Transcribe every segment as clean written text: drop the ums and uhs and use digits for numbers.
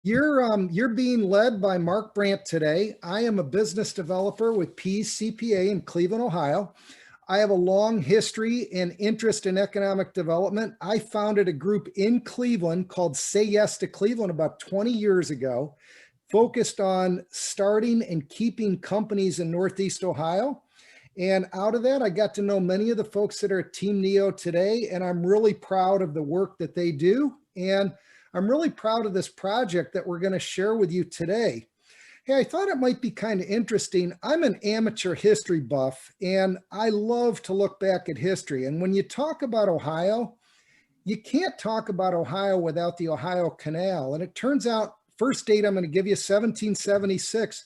You're being led by Mark Brandt today. I am a business developer with Pease CPA in Cleveland, Ohio. I have a long history and interest in economic development. I founded a group in Cleveland called Say Yes to Cleveland about 20 years ago, focused on starting and keeping companies in Northeast Ohio. And out of that, I got to know many of the folks that are at Team Neo today, and I'm really proud of the work that they do. And I'm really proud of this project that we're going to share with you today. Hey, I thought it might be kind of interesting. I'm an amateur history buff, and I love to look back at history. And when you talk about Ohio, you can't talk about Ohio without the Ohio Canal. And it turns out, first date I'm going to give you, 1776,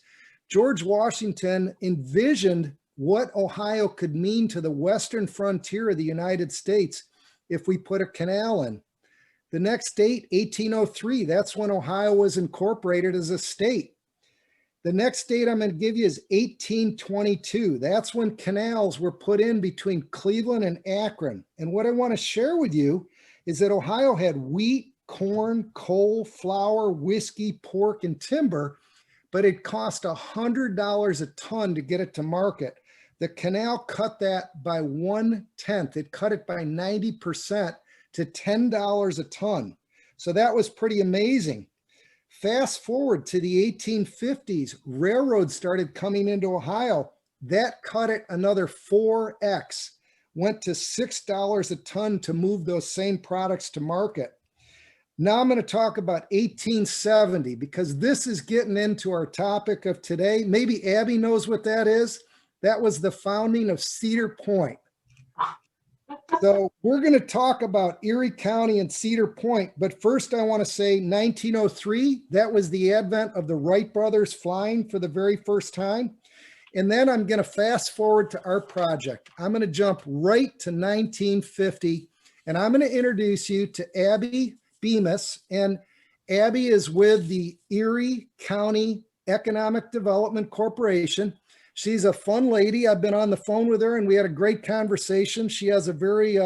George Washington envisioned what Ohio could mean to the western frontier of the United States if we put a canal in. The next date, 1803, that's when Ohio was incorporated as a state. The next date I'm going to give you is 1822. That's when canals were put in between Cleveland and Akron. And what I want to share with you is that Ohio had wheat, corn, coal, flour, whiskey, pork, and timber, but it cost $100 a ton to get it to market. The canal cut that by 1/10. It cut it by 90%. to $10 a ton. So that was pretty amazing. Fast forward to the 1850s, railroads started coming into Ohio. That cut it another 4x, went to $6 a ton to move those same products to market. Now I'm going to talk about 1870 because this is getting into our topic of today. Maybe Abbey knows what that is. That was the founding of Cedar Point. So we're going to talk about Erie County and Cedar Point, but first I want to say 1903, that was the advent of the Wright brothers flying for the very first time. And then I'm going to fast forward to our project. I'm going to jump right to 1950, and I'm going to introduce you to Abbey Bemis. And Abbey is with the Erie County Economic Development Corporation. She's a fun lady. I've been on the phone with her and we had a great conversation. She has a very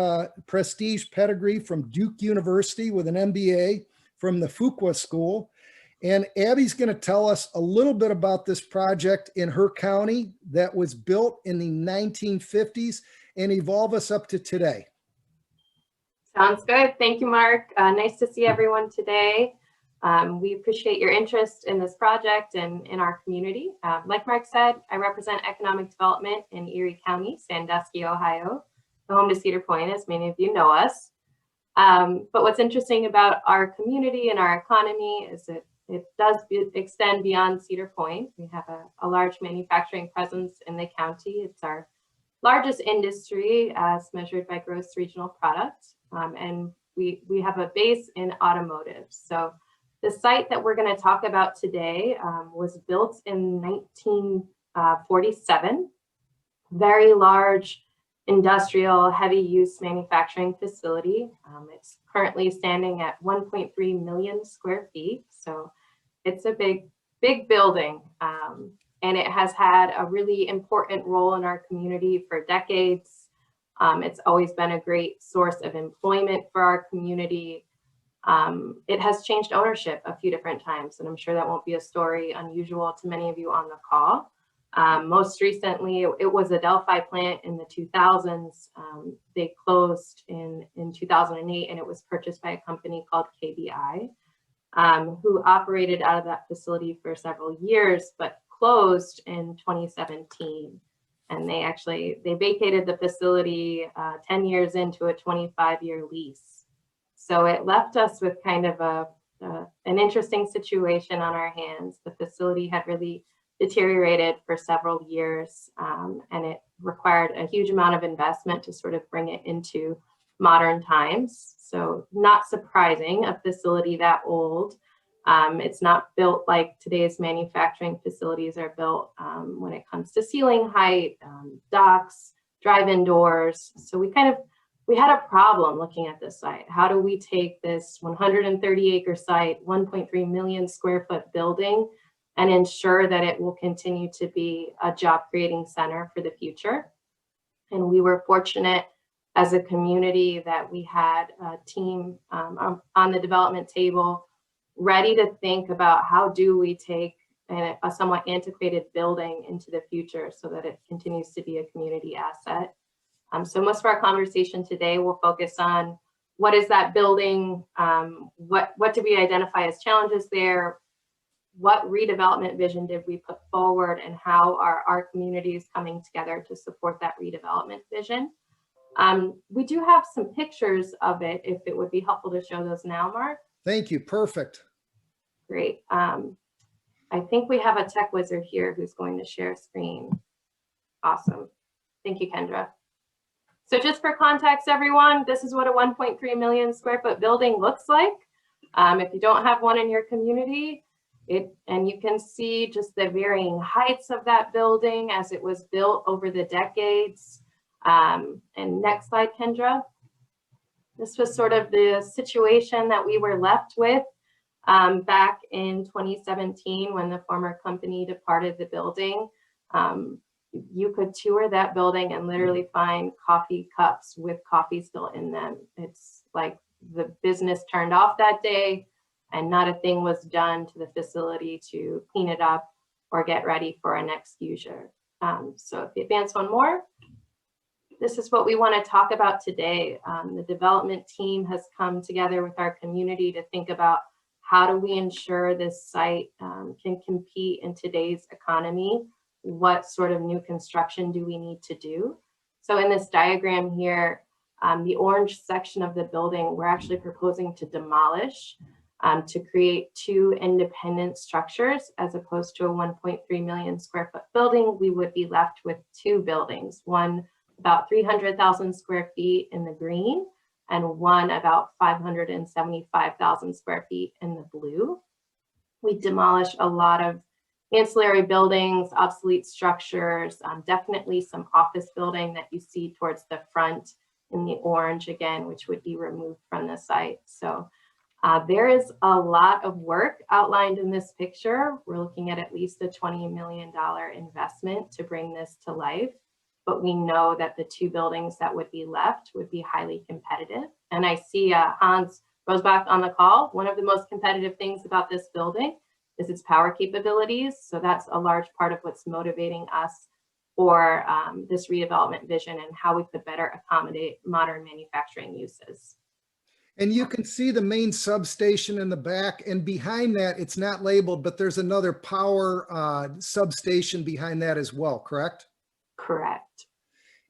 prestige pedigree from Duke University with an MBA from the Fuqua School. And Abby's going to tell us a little bit about this project in her county that was built in the 1950s and evolve us up to today. Sounds good. Thank you, Mark. Nice to see everyone today. We appreciate your interest in this project and in our community. Like Mark said, I represent economic development in Erie County, Sandusky, Ohio, the home to Cedar Point, as many of you know us. But what's interesting about our community and our economy is that it does extend beyond Cedar Point. We have a large manufacturing presence in the county. It's our largest industry as measured by gross regional product. And we have a base in automotive. So the site that we're going to talk about today was built in 1947. Very large industrial heavy use manufacturing facility. It's currently standing at 1.3 million square feet. So it's a big building. And it has had a really important role in our community for decades. It's always been a great source of employment for our community. It has changed ownership a few different times, and I'm sure that won't be a story unusual to many of you on the call. Most recently, it was a Delphi plant in the 2000s. They closed in 2008, and it was purchased by a company called KBI, who operated out of that facility for several years, but closed in 2017. And they vacated the facility 10 years into a 25-year lease. So it left us with kind of an interesting situation on our hands. The facility had really deteriorated for several years, and it required a huge amount of investment to sort of bring it into modern times. So not surprising, a facility that old. It's not built like today's manufacturing facilities are built when it comes to ceiling height, docks, drive-in doors. So we had a problem looking at this site. How do we take this 130-acre site, 1.3 million square foot building, and ensure that it will continue to be a job-creating center for the future? And we were fortunate as a community that we had a team on the development table ready to think about how do we take a somewhat antiquated building into the future so that it continues to be a community asset. So most of our conversation today will focus on what is that building, what did we identify as challenges there, what redevelopment vision did we put forward, and how are our communities coming together to support that redevelopment vision. We do have some pictures of it, if it would be helpful to show those now, Mark. Thank you. Perfect. Great. I think we have a tech wizard here who's going to share screen. Awesome. Thank you, Kendra. So just for context, everyone, this is what a 1.3 million square foot building looks like. If you don't have one in your community, and you can see just the varying heights of that building as it was built over the decades. And next slide, Kendra. This was sort of the situation that we were left with back in 2017 when the former company departed the building. You could tour that building and literally find coffee cups with coffee still in them. It's like the business turned off that day and not a thing was done to the facility to clean it up or get ready for a next user. So if you advance one more, this is what we want to talk about today. The development team has come together with our community to think about how do we ensure this site can compete in today's economy. What sort of new construction do we need to do? So in this diagram here, the orange section of the building, we're actually proposing to demolish to create two independent structures as opposed to a 1.3 million square foot building. We would be left with two buildings, one about 300,000 square feet in the green and one about 575,000 square feet in the blue. We demolish a lot of ancillary buildings, obsolete structures, definitely some office building that you see towards the front in the orange again, which would be removed from the site. So there is a lot of work outlined in this picture. We're looking at least a $20 million investment to bring this to life, but we know that the two buildings that would be left would be highly competitive. And I see Hans Rosbach on the call. One of the most competitive things about this building is its power capabilities. So that's a large part of what's motivating us for this redevelopment vision and how we could better accommodate modern manufacturing uses. And you can see the main substation in the back, and behind that, it's not labeled, but there's another power substation behind that as well, correct? Correct.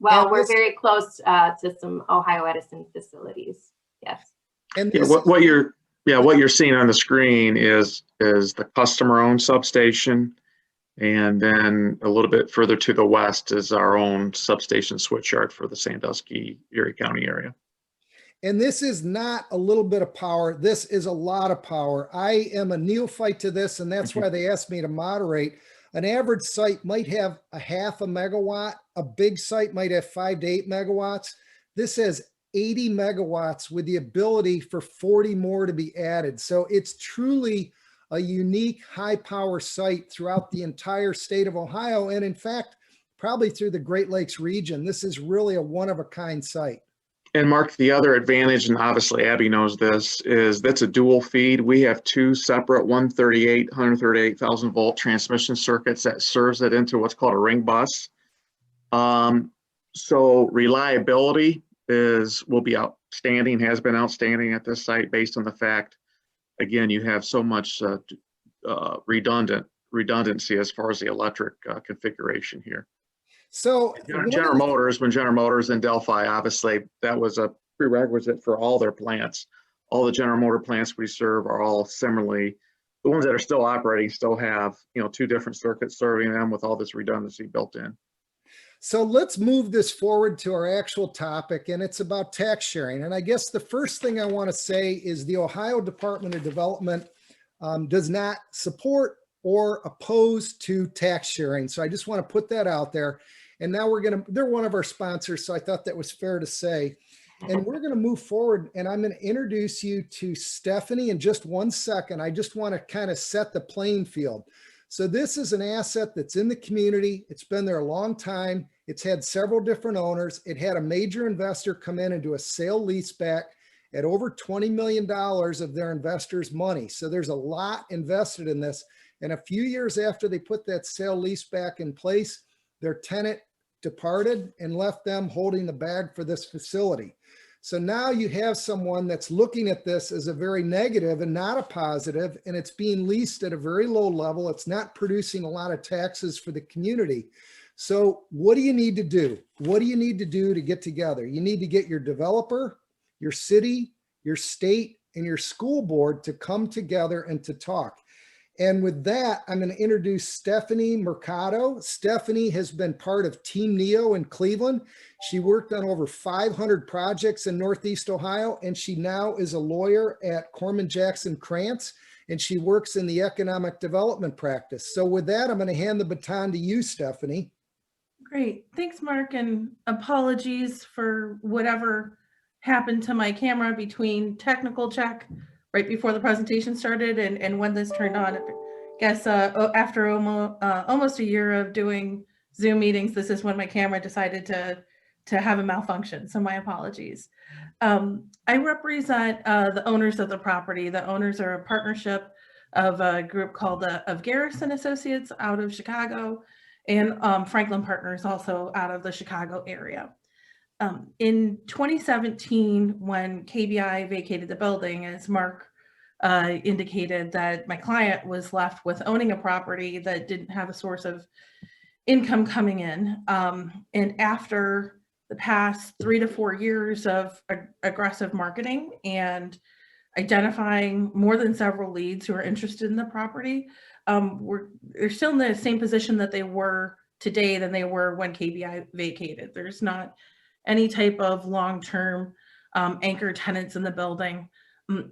Well, we're very close to some Ohio Edison facilities, yes. And yeah, what you're seeing on the screen is the customer-owned substation, and then a little bit further to the west is our own substation switchyard for the Sandusky, Erie County area. And this is not a little bit of power. This is a lot of power. I am a neophyte to this, and that's why they asked me to moderate. An average site might have a half a megawatt. A big site might have 5 to 8 megawatts. This has 80 megawatts with the ability for 40 more to be added. So it's truly a unique high power site throughout the entire state of Ohio. And in fact, probably through the Great Lakes region. This is really a one of a kind site. And Mark, the other advantage, and obviously Abbey knows this, is that's a dual feed. We have two separate 138,000 volt transmission circuits that serves it into what's called a ring bus. So reliability will be outstanding, has been outstanding at this site based on the fact, again, you have so much redundancy as far as the electric configuration here. So when General Motors in Delphi, obviously that was a prerequisite for all their plants. All the General Motor plants we serve are all similarly, the ones that are still operating still have, two different circuits serving them with all this redundancy built in. So let's move this forward to our actual topic, and it's about tax sharing. And I guess the first thing I want to say is the Ohio Department of Development does not support or oppose to tax sharing. So I just want to put that out there. And now they're one of our sponsors, so I thought that was fair to say. And we're going to move forward, and I'm going to introduce you to Stephanie in just 1 second. I just want to kind of set the playing field. So this is an asset that's in the community. It's been there a long time. It's had several different owners. It had a major investor come in and do a sale leaseback. at over $20 million of their investors' money. So there's a lot invested in this. And a few years after they put that sale lease back in place, their tenant departed and left them holding the bag for this facility. So now you have someone that's looking at this as a very negative and not a positive, and it's being leased at a very low level. It's not producing a lot of taxes for the community. So what do you need to do? What do you need to do to get together? You need to get your developer, your city, your state, and your school board to come together and to talk. And with that, I'm going to introduce Stephanie Mercado. Stephanie has been part of Team Neo in Cleveland. She worked on over 500 projects in Northeast Ohio, and she now is a lawyer at Kohrman Jackson Krantz, and she works in the economic development practice. So with that, I'm going to hand the baton to you, Stephanie. Great. Thanks, Mark, and apologies for whatever happened to my camera between technical check right before the presentation started and when this turned on. I guess after almost a year of doing Zoom meetings, this is when my camera decided to have a malfunction. So my apologies. I represent the owners of the property. The owners are a partnership of a group called of Garrison Associates out of Chicago, and Franklin Partners also out of the Chicago area. In 2017, when KBI vacated the building, as Mark indicated, that my client was left with owning a property that didn't have a source of income coming in. And after the past 3 to 4 years of aggressive marketing and identifying more than several leads who are interested in the property, they're still in the same position that they were today than they were when KBI vacated. There's not any type of long-term anchor tenants in the building,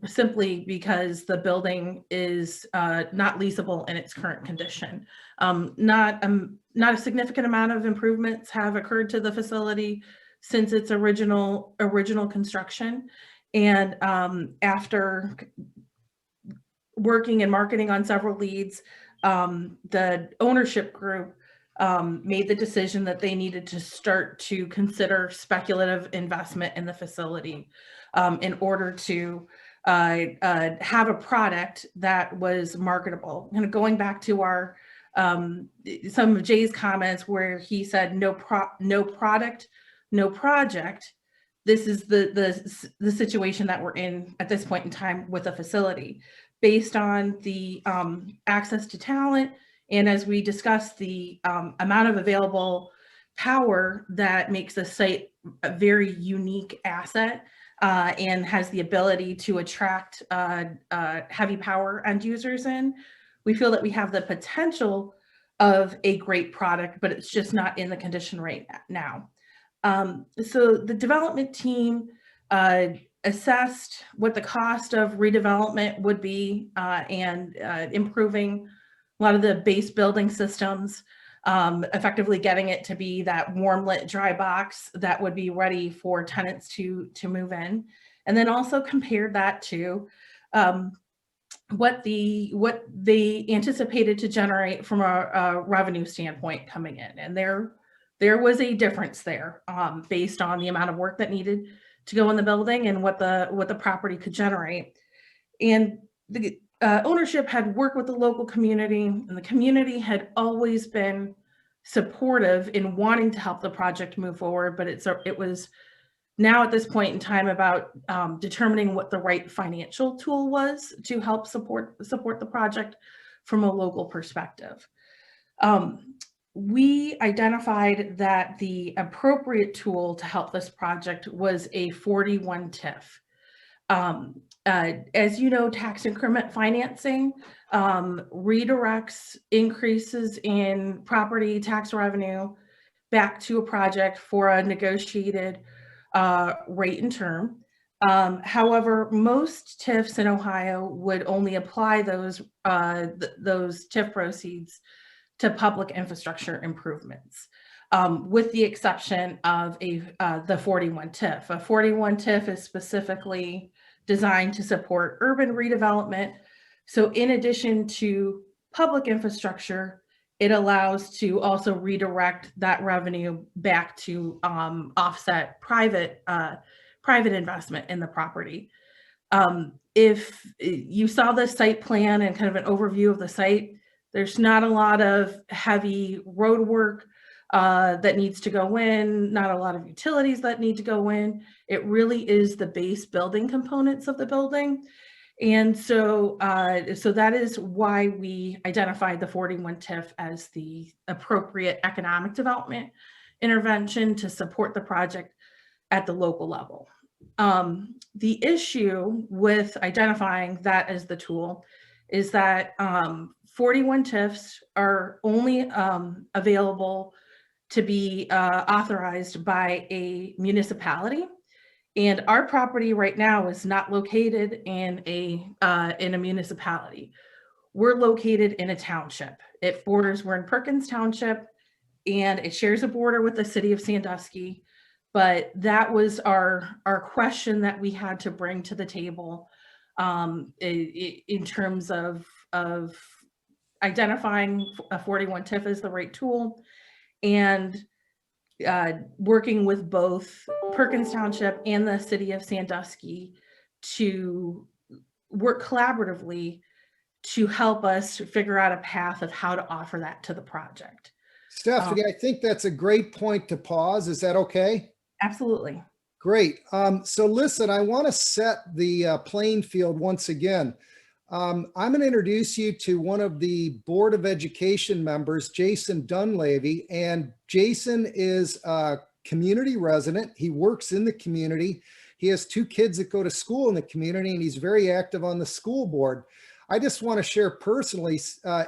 simply because the building is not leasable in its current condition. Not a significant amount of improvements have occurred to the facility since its original construction. And after working and marketing on several leads, the ownership group made the decision that they needed to start to consider speculative investment in the facility in order to have a product that was marketable. And going back to our some of Jay's comments where he said no product, no project. This is the situation that we're in at this point in time with a facility, based on the access to talent. And as we discussed, the amount of available power that makes the site a very unique asset and has the ability to attract heavy power end users in, we feel that we have the potential of a great product, but it's just not in the condition right now. So the development team assessed what the cost of redevelopment would be and improving a lot of the base building systems, effectively getting it to be that warm lit dry box that would be ready for tenants to move in. And then also compared that to what they anticipated to generate from a revenue standpoint coming in. And there was a difference there based on the amount of work that needed to go in the building and what the property could generate. And the ownership had worked with the local community, and the community had always been supportive in wanting to help the project move forward, but it was now at this point in time about determining what the right financial tool was to help support the project from a local perspective. We identified that the appropriate tool to help this project was a 41 TIF. As you know, tax increment financing redirects increases in property tax revenue back to a project for a negotiated rate and term. However, most TIFs in Ohio would only apply those TIF proceeds to public infrastructure improvements, with the exception of the 41 TIF. A 41 TIF is specifically designed to support urban redevelopment. So in addition to public infrastructure, it allows to also redirect that revenue back to offset private private investment in the property. If you saw the site plan and kind of an overview of the site, there's not a lot of heavy road work that needs to go in, not a lot of utilities that need to go in. It really is the base building components of the building. And so, so that is why we identified the 41 TIF as the appropriate economic development intervention to support the project at the local level. The issue with identifying that as the tool is that 41 TIFs are only available to be authorized by a municipality. And our property right now is not located in a municipality. We're located in a township. We're in Perkins Township, and it shares a border with the city of Sandusky. But that was our question that we had to bring to the table in terms of identifying a 41 TIF as the right tool, and working with both Perkins Township and the city of Sandusky to work collaboratively to help us figure out a path of how to offer that to the project. Stephanie, I think that's a great point to pause. Is that okay? Absolutely. Great. So listen, I want to set the playing field once again. I'm going to introduce you to one of the Board of Education members, Jason Dunleavy. And Jason is a community resident. He works in the community. He has 2 kids that go to school in the community, and he's very active on the school board. I just want to share personally,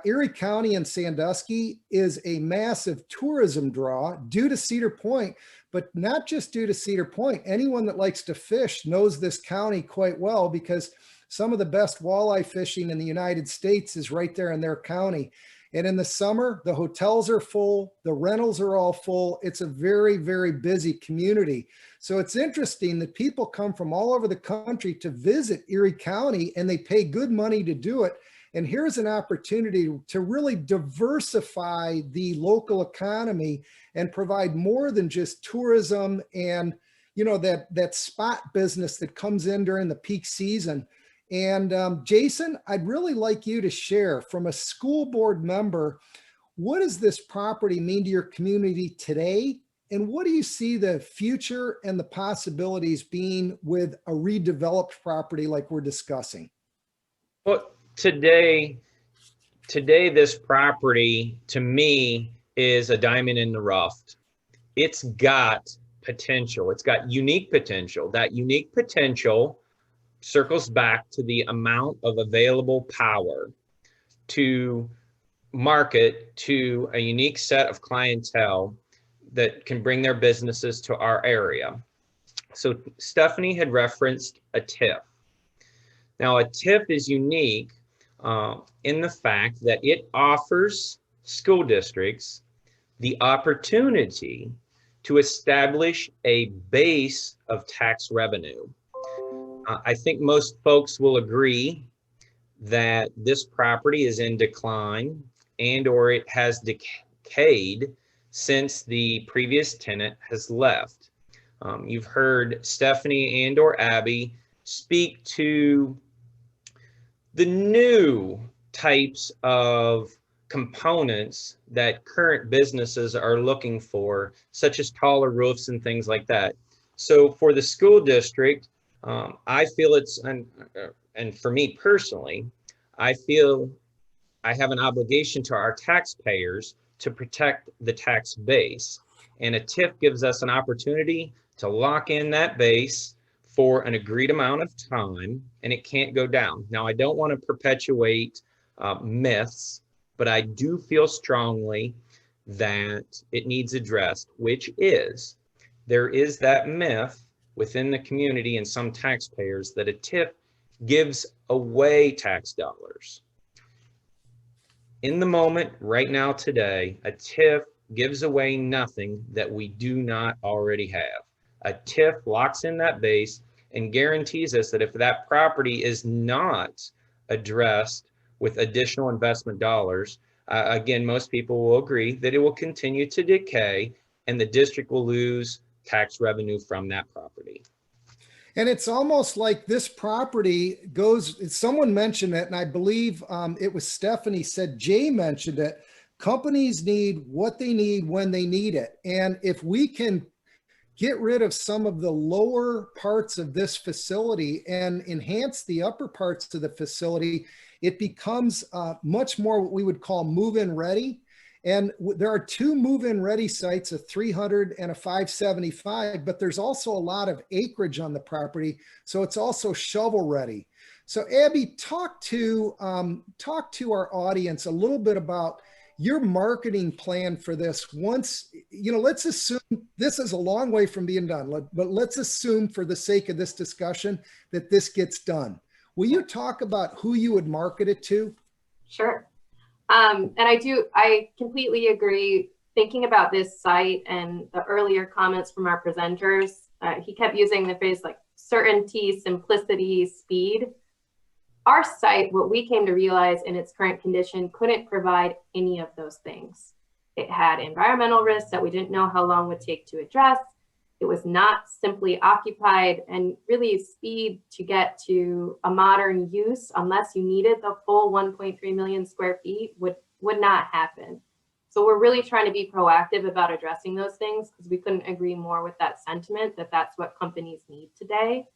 Erie County and Sandusky is a massive tourism draw due to Cedar Point, but not just due to Cedar Point. Anyone that likes to fish knows this county quite well, because some of the best walleye fishing in the United States is right there in their county. And in the summer, the hotels are full, the rentals are all full. It's a very, very busy community. So it's interesting that people come from all over the country to visit Erie County, and they pay good money to do it. And here's an opportunity to really diversify the local economy and provide more than just tourism and, you know, that spot business that comes in during the peak season. And Jason, I'd really like you to share, from a school board member, what does this property mean to your community today? And what do you see the future and the possibilities being with a redeveloped property like we're discussing? Well, today this property to me is a diamond in the rough. It's got potential. It's got unique potential. That unique potential circles back to the amount of available power to market to a unique set of clientele that can bring their businesses to our area. So Stephanie had referenced a TIF. Now, a TIF is unique in the fact that it offers school districts the opportunity to establish a base of tax revenue. I think most folks will agree that this property is in decline and or it has decayed since the previous tenant has left. You've heard Stephanie and or Abbey speak to the new types of components that current businesses are looking for, such as taller roofs and things like that. So for the school district, I feel it's, and for me personally, I feel I have an obligation to our taxpayers to protect the tax base. And a TIF gives us an opportunity to lock in that base for an agreed amount of time, and it can't go down. Now, I don't want to perpetuate myths, but I do feel strongly that it needs addressed, which is there is that myth within the community and some taxpayers that a TIF gives away tax dollars. In the moment, right now, today, a TIF gives away nothing that we do not already have. A TIF locks in that base and guarantees us that if that property is not addressed with additional investment dollars, again, most people will agree that it will continue to decay and the district will lose tax revenue from that property. And it's almost like this property goes, someone mentioned it, and I believe it was Stephanie said, Jay mentioned it. Companies need what they need when they need it. And if we can get rid of some of the lower parts of this facility and enhance the upper parts of the facility, it becomes much more what we would call move-in ready. And there are 2 move-in ready sites, a 300 and a 575, but there's also a lot of acreage on the property. So it's also shovel ready. So Abbey, talk to our audience a little bit about your marketing plan for this. Once, let's assume this is a long way from being done, but let's assume for the sake of this discussion that this gets done. Will you talk about who you would market it to? Sure. And I completely agree. Thinking about this site and the earlier comments from our presenters, he kept using the phrase like certainty, simplicity, speed. Our site, what we came to realize in its current condition, couldn't provide any of those things. It had environmental risks that we didn't know how long it would take to address. It was not simply occupied, and really speed to get to a modern use, unless you needed the full 1.3 million square feet, would not happen. So we're really trying to be proactive about addressing those things, because we couldn't agree more with that sentiment that that's what companies need today.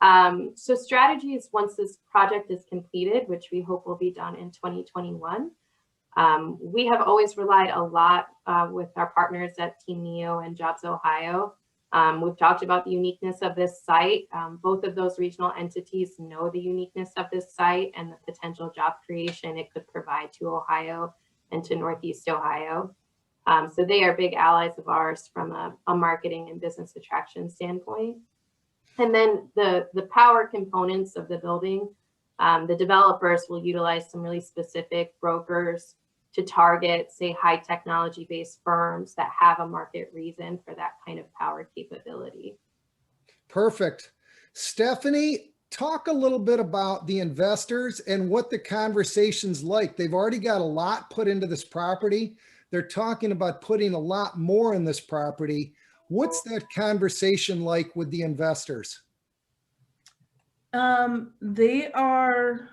So strategies, once this project is completed, which we hope will be done in 2021, we have always relied a lot with our partners at Team Neo and Jobs Ohio. We've talked about the uniqueness of this site. Both of those regional entities know the uniqueness of this site and the potential job creation it could provide to Ohio and to Northeast Ohio. So they are big allies of ours from a marketing and business attraction standpoint. And then the power components of the building, the developers will utilize some really specific brokers to target, say, high technology based firms that have a market reason for that kind of power capability. Perfect. Stephanie, talk a little bit about the investors and what the conversation's like. They've already got a lot put into this property. They're talking about putting a lot more in this property. What's that conversation like with the investors? They are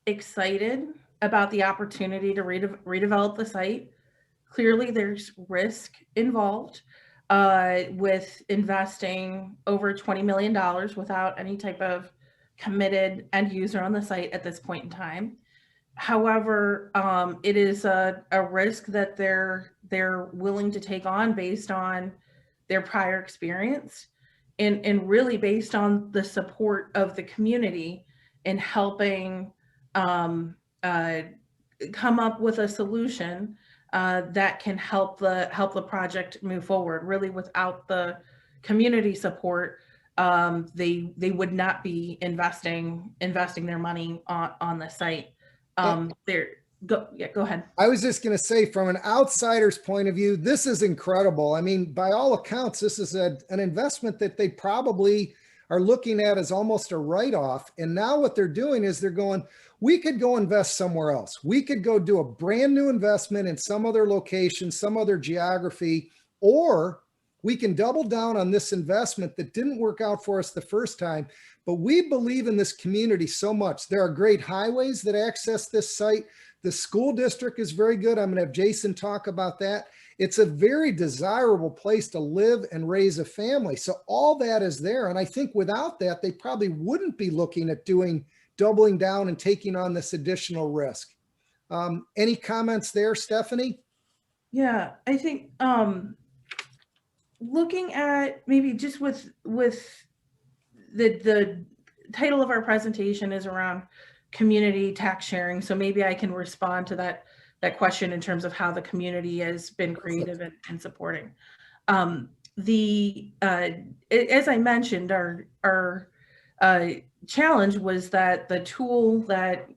excited about the opportunity to redevelop the site. Clearly, there's risk involved with investing over $20 million without any type of committed end user on the site at this point in time. However, it is a risk that they're willing to take on based on their prior experience and really based on the support of the community in helping come up with a solution that can help the project move forward. Really, without the community support, they would not be investing their money on the site. Go ahead. I was just going to say, from an outsider's point of view, this is incredible. I mean, by all accounts, this is an investment that they probably are looking at as almost a write-off. And now what they're doing is they're going, we could go invest somewhere else. We could go do a brand new investment in some other location, some other geography, or we can double down on this investment that didn't work out for us the first time. But we believe in this community so much. There are great highways that access this site. The school district is very good. I'm going to have Jason talk about that. It's a very desirable place to live and raise a family. So all that is there. And I think without that, they probably wouldn't be looking at doubling down and taking on this additional risk. Any comments there, Stephanie? Yeah, I think looking at maybe just with the title of our presentation is around community tax sharing. So maybe I can respond to that question in terms of how the community has been creative in supporting. As I mentioned, our challenge was that the tool that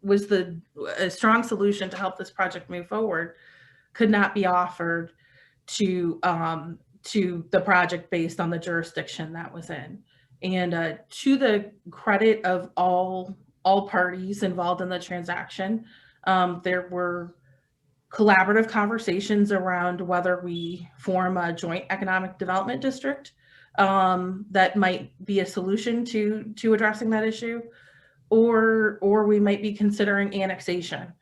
was a strong solution to help this project move forward could not be offered to the project based on the jurisdiction that was in. And to the credit of all parties involved in the transaction, there were collaborative conversations around whether we form a joint economic development district that might be a solution to addressing that issue, or we might be considering annexation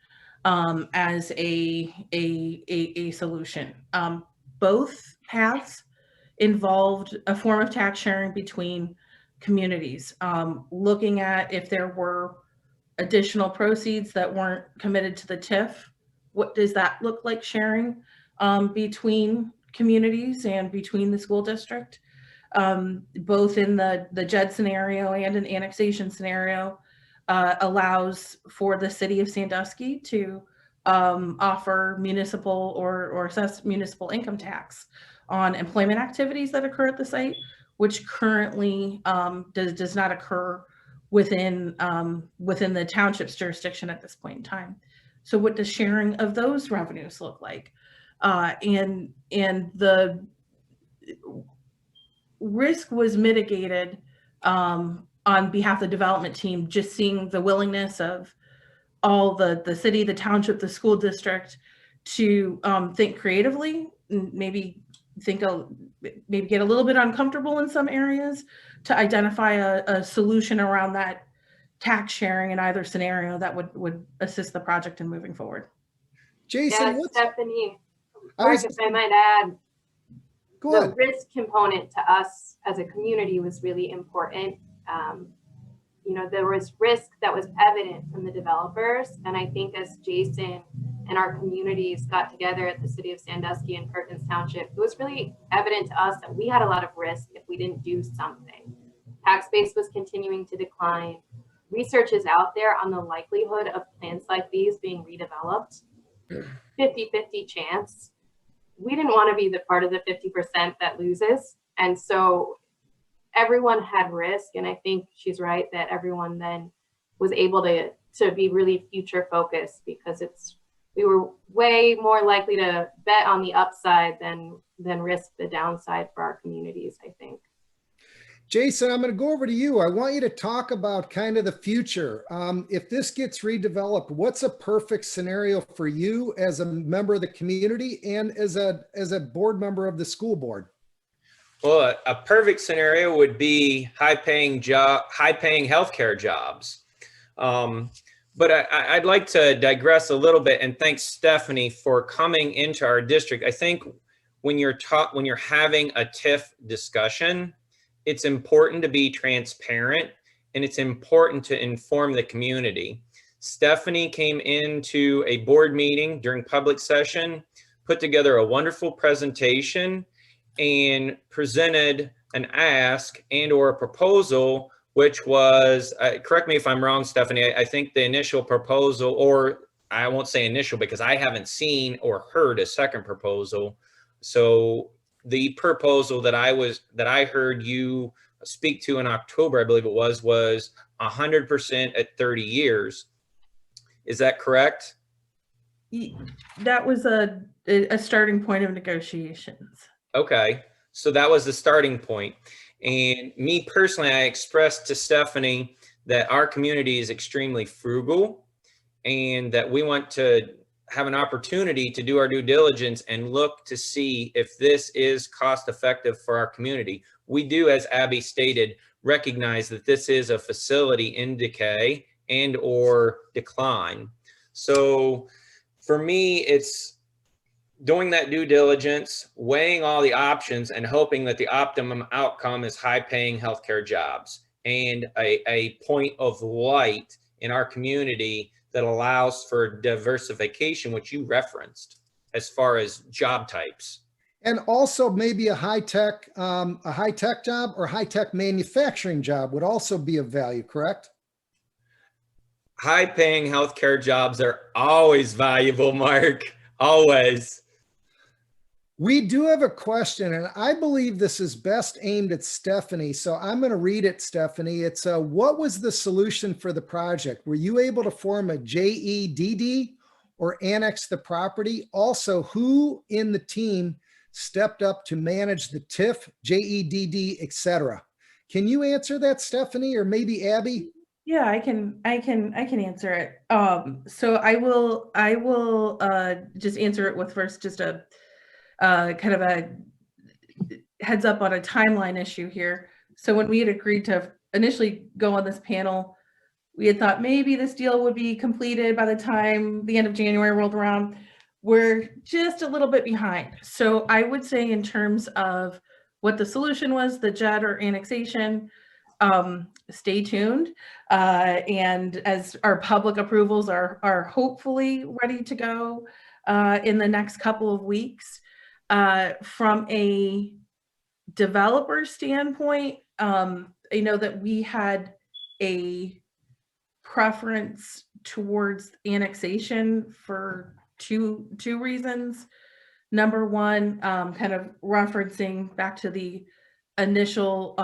as a solution. Both paths involved a form of tax sharing between communities, looking at if there were additional proceeds that weren't committed to the TIF. What does that look like sharing between communities and between the school district, both in the JED scenario and an annexation scenario, allows for the city of Sandusky to offer municipal or assess municipal income tax on employment activities that occur at the site, which currently does not occur within the township's jurisdiction at this point in time. So what does sharing of those revenues look like? And the risk was mitigated on behalf of the development team, just seeing the willingness of all the city, the township, the school district to think creatively, maybe get a little bit uncomfortable in some areas to identify a solution around that tax sharing in either scenario that would assist the project in moving forward. Jason, Yeah, Stephanie, was- if I might add, go the ahead. risk component to us as a community was really important. You know, there was risk that was evident from the developers. And I think as Jason and our communities got together at the city of Sandusky and Perkins Township, it was really evident to us that we had a lot of risk if we didn't do something. Tax base was continuing to decline. Research is out there on the likelihood of plans like these being redeveloped. 50-50 chance. We didn't want to be the part of the 50% that loses. And so everyone had risk. And I think she's right that everyone then was able to be really future focused, because we were way more likely to bet on the upside than risk the downside for our communities, I think. Jason, I'm going to go over to you. I want you to talk about kind of the future. If this gets redeveloped, what's a perfect scenario for you as a member of the community and as a board member of the school board? Well, a perfect scenario would be high-paying healthcare jobs. But I'd like to digress a little bit and thank Stephanie for coming into our district. I think when you're having a TIF discussion, it's important to be transparent and it's important to inform the community. Stephanie came into a board meeting during public session, put together a wonderful presentation, and presented an ask and or a proposal, which was, correct me if I'm wrong, Stephanie, I think the initial proposal, or I won't say initial because I haven't seen or heard a second proposal. So the proposal that I heard you speak to in October, I believe it was 100% at 30 years. Is that correct? That was a starting point of negotiations. Okay, so that was the starting point. And me personally, I expressed to Stephanie that our community is extremely frugal and that we want to have an opportunity to do our due diligence and look to see if this is cost effective for our community. We do, as Abbey stated, recognize that this is a facility in decay and or decline. So for me, it's doing that due diligence, weighing all the options and hoping that the optimum outcome is high paying healthcare jobs and a point of light in our community that allows for diversification, which you referenced as far as job types. And also maybe a high-tech job or high-tech manufacturing job would also be of value, correct? High paying healthcare jobs are always valuable, Mark, always. We do have a question, and I believe this is best aimed at Stephanie. So I'm going to read it, Stephanie. It's what was the solution for the project? Were you able to form a JEDD or annex the property? Also, who in the team stepped up to manage the TIF, JEDD, etc.? Can you answer that, Stephanie, or maybe Abbey? Yeah, I can answer it. So I will just answer it with first just a kind of a heads up on a timeline issue here. So when we had agreed to initially go on this panel, we had thought maybe this deal would be completed by the time the end of January rolled around. We're just a little bit behind. So I would say in terms of what the solution was, the JED or annexation, stay tuned. And as our public approvals are hopefully ready to go in the next couple of weeks, from a developer standpoint, I know that we had a preference towards annexation for two reasons. Number one, kind of referencing back to the initial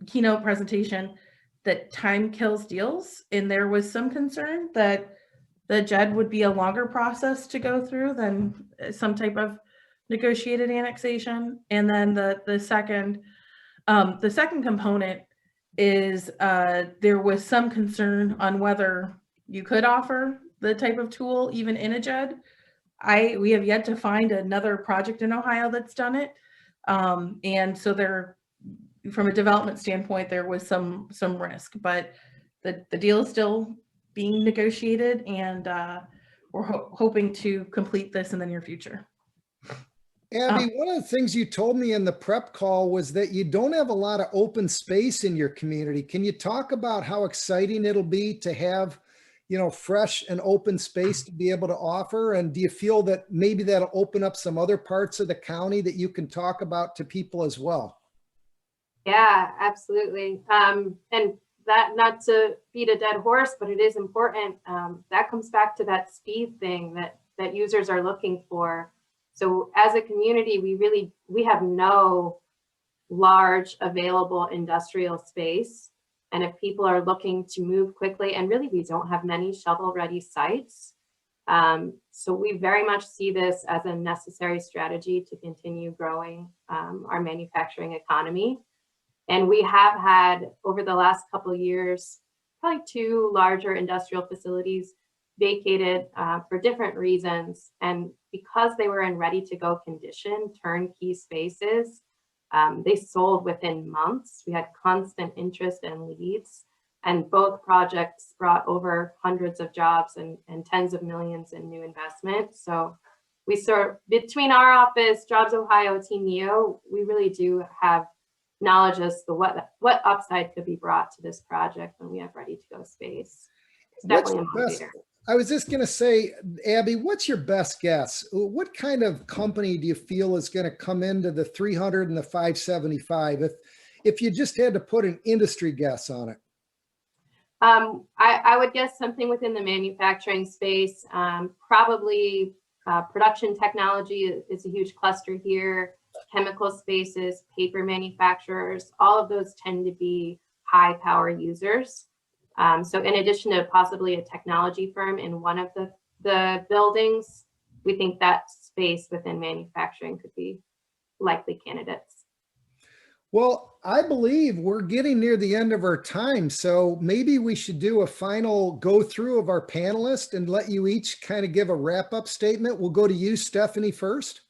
keynote presentation, that time kills deals, and there was some concern that the JED would be a longer process to go through than some type of negotiated annexation. And then the second component is there was some concern on whether you could offer the type of tool even in a JED. We have yet to find another project in Ohio that's done it. And so there, from a development standpoint, there was some risk, but the deal is still being negotiated, and we're hoping to complete this in the near future. Abby, one of the things you told me in the prep call was that you don't have a lot of open space in your community. Can you talk about how exciting it'll be to have, you know, fresh and open space to be able to offer? And do you feel that maybe that'll open up some other parts of the county that you can talk about to people as well? Yeah, absolutely. And that, not to beat a dead horse, but it is important. That comes back to that speed thing that users are looking for. So as a community, we have no large available industrial space. And if people are looking to move quickly, and really we don't have many shovel-ready sites. So we very much see this as a necessary strategy to continue growing our manufacturing economy. And we have had, over the last couple of years, probably 2 larger industrial facilities vacated for different reasons. And because they were in ready-to-go condition, turnkey spaces, they sold within months. We had constant interest and leads, and both projects brought over hundreds of jobs and tens of millions in new investment. So we sort, between our office, Jobs Ohio, Team Neo, we really do have knowledge as to what upside could be brought to this project when we have ready-to-go space. It's definitely a motivator. I was just going to say, Abby, what's your best guess? What kind of company do you feel is going to come into the 300 and the 575 if you just had to put an industry guess on it? I would guess something within the manufacturing space. Probably production technology is a huge cluster here. Chemical spaces, paper manufacturers, all of those tend to be high power users. So in addition to possibly a technology firm in one of the buildings, we think that space within manufacturing could be likely candidates. Well, I believe we're getting near the end of our time, so maybe we should do a final go through of our panelists and let you each kind of give a wrap up statement. We'll go to you, Stephanie, first.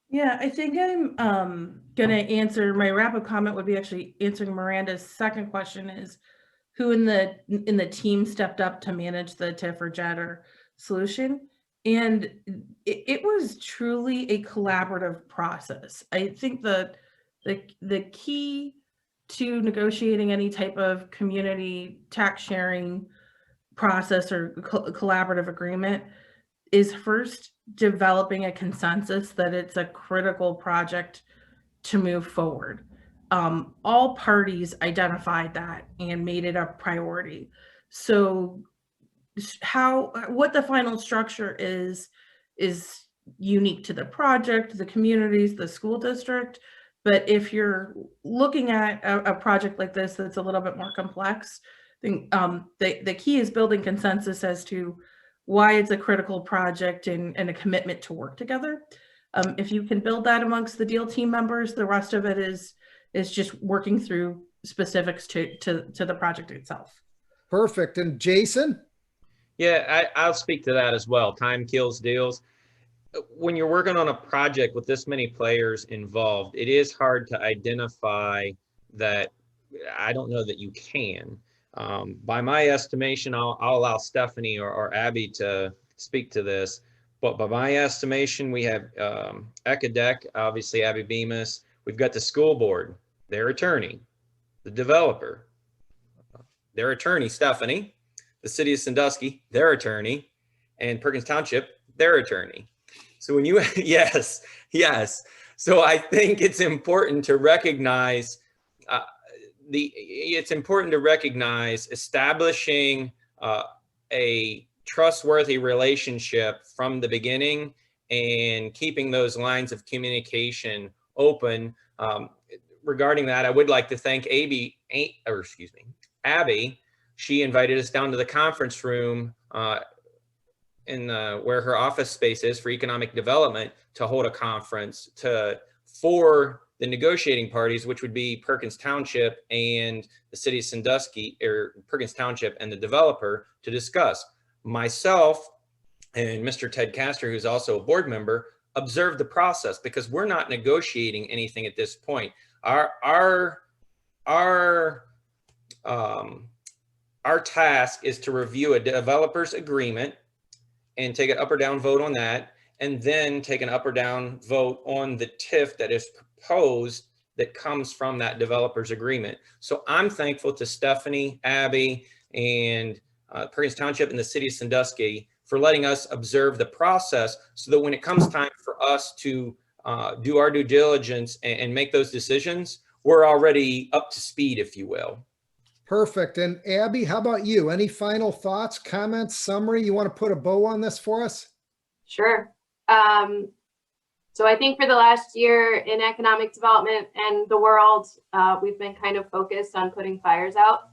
Yeah, I think I'm going to answer, my wrap up comment would be actually answering Miranda's second question, is who in the team stepped up to manage the TIF or JED or solution. And it was truly a collaborative process. I think the key to negotiating any type of community tax sharing process or collaborative agreement is first developing a consensus that it's a critical project to move forward. All parties identified that and made it a priority. So what the final structure is unique to the project, the communities, the school district. But if you're looking at a project like this that's a little bit more complex, I think the key is building consensus as to why it's a critical project and a commitment to work together. If you can build that amongst the deal team members, the rest of it is just working through specifics to the project itself. Perfect. And Jason? Yeah, I'll speak to that as well. Time kills deals. when you're working on a project with this many players involved, it is hard to identify that. I don't know that you can. By my estimation, I'll allow Stephanie or Abby to speak to this, but by my estimation, we have ECADEC, obviously Abbey Bemis. We've got the school board, their attorney, the developer, their attorney, Stephanie, the city of Sandusky, their attorney, and Perkins Township, their attorney. So when you, yes. So I think it's important to recognize establishing a trustworthy relationship from the beginning and keeping those lines of communication open. Regarding that, I would like to thank Abby. She invited us down to the conference room in where her office space is for economic development to hold a conference for the negotiating parties, which would be Perkins Township and the city of Sandusky, or Perkins Township and the developer, to discuss. Myself and Mr. Ted Castor, who's also a board member, observed the process because we're not negotiating anything at this point. Our task is to review a developer's agreement and take an up or down vote on that, and then take an up or down vote on the TIF that is proposed that comes from that developer's agreement. So I'm thankful to Stephanie, Abby, and Perkins Township and the city of Sandusky for letting us observe the process, so that when it comes time for us to do our due diligence and make those decisions, we're already up to speed, if you will. Perfect. And Abby, how about you? Any final thoughts, comments, summary? You want to put a bow on this for us? Sure. So I think for the last year in economic development and the world, we've been kind of focused on putting fires out,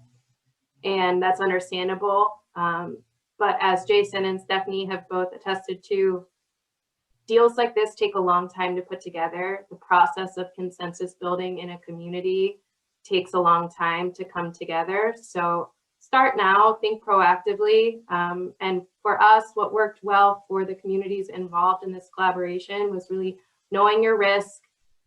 and that's understandable. But as Jason and Stephanie have both attested to, deals like this take a long time to put together. The process of consensus building in a community takes a long time to come together. So start now, think proactively. And for us, what worked well for the communities involved in this collaboration was really knowing your risk,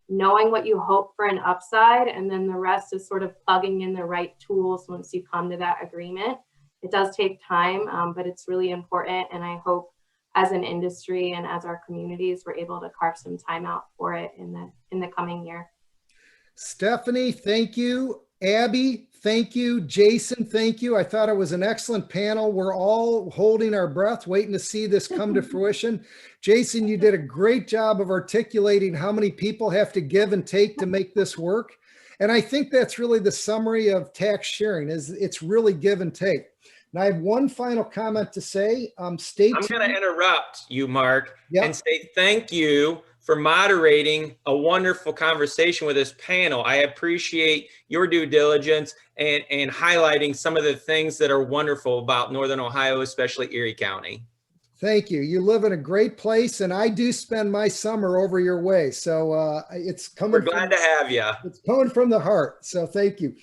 knowing what you hope for an upside, and then the rest is sort of plugging in the right tools once you come to that agreement. It does take time, but it's really important. And I hope as an industry and as our communities, we're able to carve some time out for it in the coming year. Stephanie, thank you. Abby, thank you. Jason, thank you. I thought it was an excellent panel. We're all holding our breath, waiting to see this come to fruition. Jason, you did a great job of articulating how many people have to give and take to make this work. And I think that's really the summary of tax sharing, is it's really give and take. And I have one final comment to say. I'm going to interrupt you, Mark, and say thank you for moderating a wonderful conversation with this panel. I appreciate your due diligence and highlighting some of the things that are wonderful about Northern Ohio, especially Erie County. Thank you. You live in a great place, and I do spend my summer over your way. So it's coming. We're glad to have you. It's coming from the heart. So thank you.